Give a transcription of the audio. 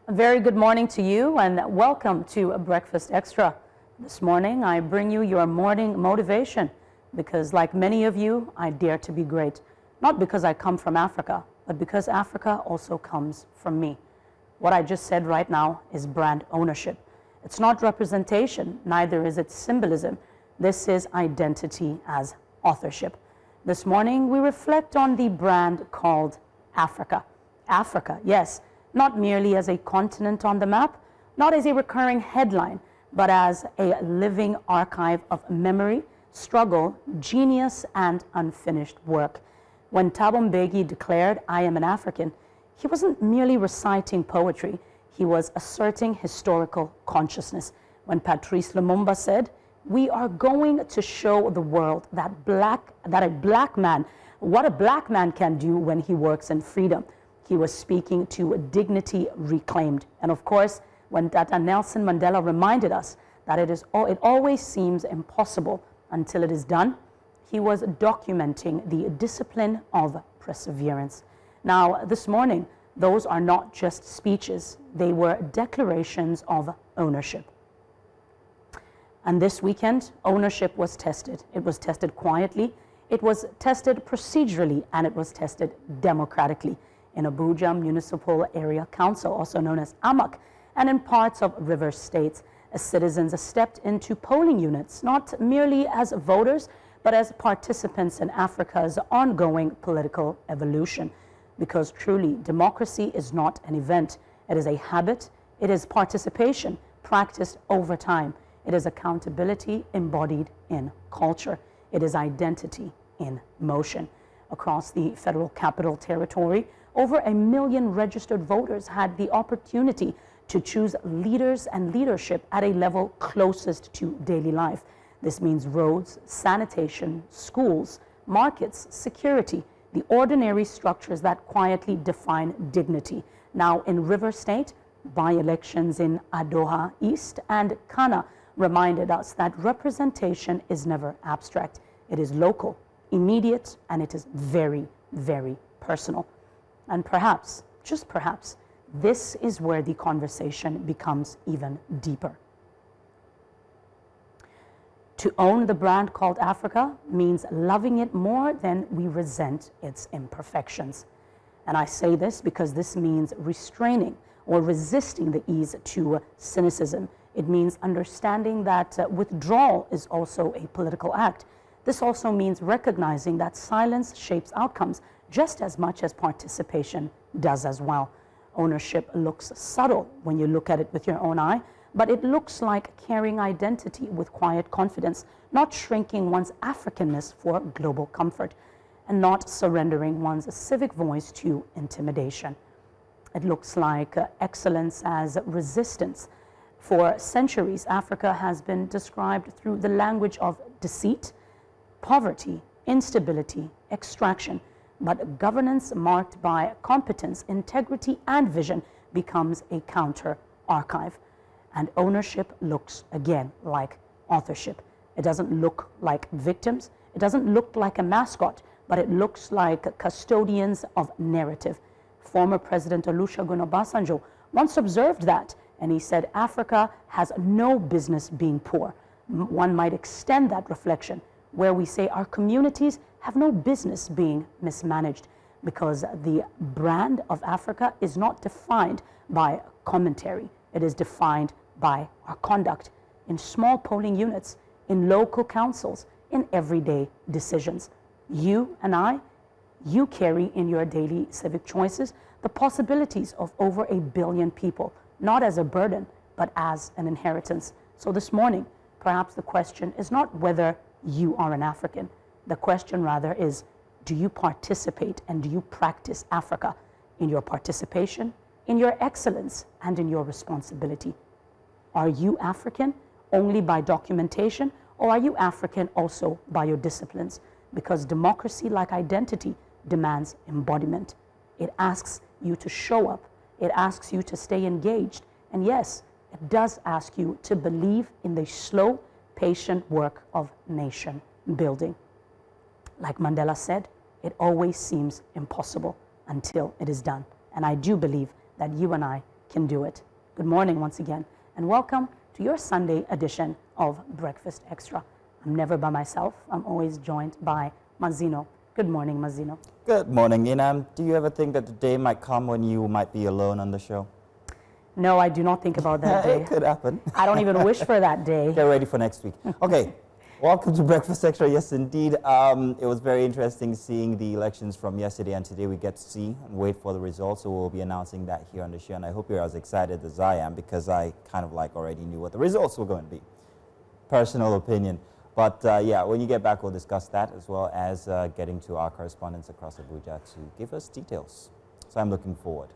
A very good morning to you and welcome to Breakfast Extra. This morning I bring you your morning motivation because like many of you, I dare to be great. Not because I come from Africa, but because Africa also comes from me. What I just said right now is brand ownership. It's not representation, neither is it symbolism. This is identity as authorship. This morning we reflect on the brand called Africa. Africa, yes. Not merely as a continent on the map, not as a recurring headline, but as a living archive of memory, struggle, genius, and unfinished work. When Thabo Mbeki declared, "I am an African," he wasn't merely reciting poetry, he was asserting historical consciousness. When Patrice Lumumba said, "We are going to show the world that what a black man can do when he works in freedom," he was speaking to dignity reclaimed. And of course, when Nelson Mandela reminded us that it always seems impossible until it is done, he was documenting the discipline of perseverance. Now, this morning, those are not just speeches, they were declarations of ownership. And this weekend, ownership was tested. It was tested quietly, it was tested procedurally, and it was tested democratically. In Abuja Municipal Area Council, also known as AMAC, and in parts of river states, as citizens stepped into polling units, not merely as voters, but as participants in Africa's ongoing political evolution. Because truly, democracy is not an event. It is a habit. It is participation practiced over time. It is accountability embodied in culture. It is identity in motion. Across the Federal Capital Territory, over 1 million registered voters had the opportunity to choose leaders and leadership at a level closest to daily life. This means roads, sanitation, schools, markets, security, the ordinary structures that quietly define dignity. Now in River State, by-elections in Adoha East and Kana reminded us that representation is never abstract. It is local, immediate, and it is very, very personal. And perhaps, just perhaps, this is where the conversation becomes even deeper. To own the brand called Africa means loving it more than we resent its imperfections. And I say this because this means restraining or resisting the ease to cynicism. It means understanding that withdrawal is also a political act. This also means recognizing that silence shapes outcomes just as much as participation does as well. Ownership looks subtle when you look at it with your own eye, but it looks like carrying identity with quiet confidence, not shrinking one's Africanness for global comfort, and not surrendering one's civic voice to intimidation. It looks like excellence as resistance. For centuries, Africa has been described through the language of deceit, poverty, instability, extraction. But governance marked by competence, integrity, and vision becomes a counter archive. And ownership looks again like authorship. It doesn't look like victims. It doesn't look like a mascot, but it looks like custodians of narrative. Former President Olusegun Obasanjo once observed that, and he said, "Africa has no business being poor." One might extend that reflection where we say our communities have no business being mismanaged, because the brand of Africa is not defined by commentary. It is defined by our conduct in small polling units, in local councils, in everyday decisions. You and I, you carry in your daily civic choices the possibilities of over 1 billion people, not as a burden, but as an inheritance. So this morning, perhaps the question is not whether you are an African. The question rather is, do you participate and do you practice Africa in your participation, in your excellence, and in your responsibility? Are you African only by documentation, or are you African also by your disciplines? Because democracy, like identity, demands embodiment. It asks you to show up. It asks you to stay engaged. And yes, it does ask you to believe in the slow, patient work of nation building. Like Mandela said, it always seems impossible until it is done. And I do believe that you and I can do it. Good morning once again, and welcome to your Sunday edition of Breakfast Extra. I'm never by myself. I'm always joined by Mazino. Good morning, Mazino. Good morning, Inam. Do you ever think that the day might come when you might be alone on the show? No, I do not think about that day. It could happen. I don't even wish for that day. Get ready for next week. Okay, welcome to Breakfast Extra. Yes, indeed. It was very interesting seeing the elections from yesterday, and today we get to see and wait for the results. So we'll be announcing that here on the show, and I hope you're as excited as I am, because I kind of like already knew what the results were going to be. Personal opinion. But yeah, when you get back, we'll discuss that, as well as getting to our correspondents across Abuja to give us details. So I'm looking forward.